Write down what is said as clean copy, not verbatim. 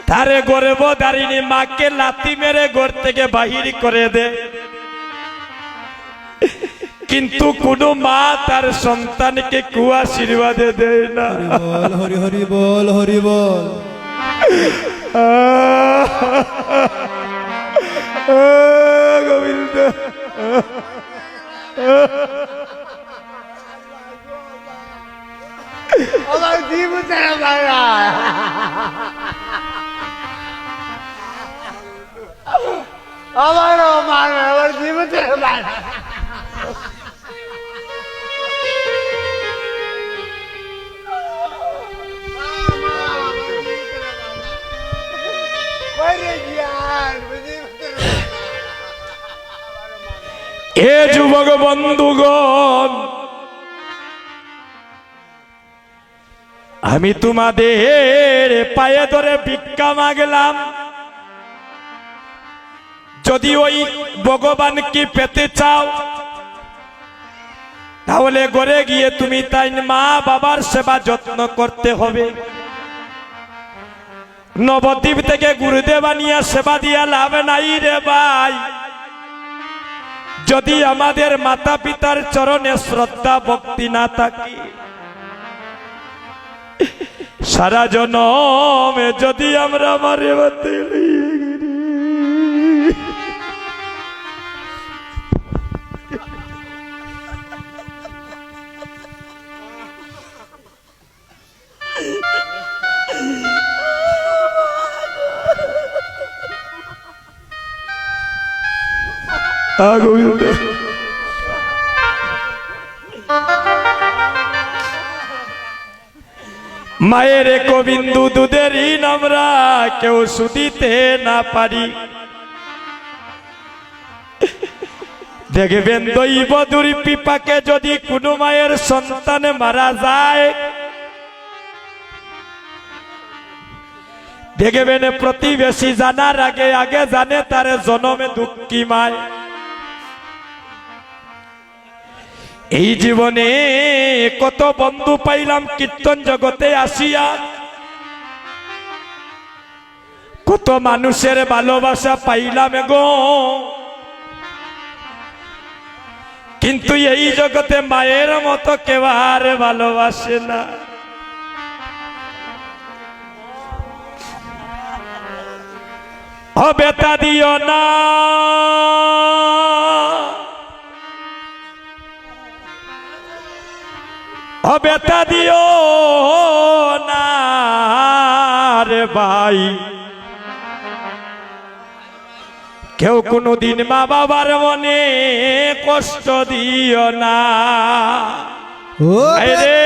তারে গর্ভধারিণী মাকে লাথি মেরে ঘর থেকে বাহির করে দে, কিন্তু কোন মা তার সন্তানকে কুআশীর্বাদে দেয় না। হরি হরি বল, হরি বল। গোবিন্দ আমার জীব ছেড়ে বাইরা, আমারও মারবে, আমার জীব ছেড়ে বাইরা। এ যুবক বন্ধুগণ, আমি তোমাদের পায়ে ধরে ভিক্ষা মাগলাম, যদি ওই ভগবানকে পেতে চাও তাহলে ঘরে গিয়ে তুমি তাই মা বাবার সেবা যত্ন করতে হবে। নবদ্বীপ থেকে গুরুদেব আনিয়া সেবা দিয়া লাভ নাই রে ভাই। যদি আমাদের মাতা পিতার চরণে শ্রদ্ধা ভক্তি না থাকে, সারা জনমে যদি আমরা মারে মায়ের এক বিন্দু দুধের ঋণ আমরা কেউ শুধিতে না পারি। দেখবেন দৈব দুর্বিপাকে যদি কোনো মায়ের সন্তান মারা যায়, দেখবেন প্রতিবেশী জানার আগে আগে জানে তার জনমে দুঃখী মায়। এই জীবনে কত বন্ধু পাইলাম কীর্তন জগতে আসিয়া, কত মানুষের ভালোবাসা পাইলাম গো, কিন্তু এই জগতে মায়ের মতো কেউ আর ভালোবাসে না। ও বেটা দিও না, ও বেটা দিও না রে ভাই, কেউ কোনদিন মা বাবার মনে কষ্ট দিও না। ও রে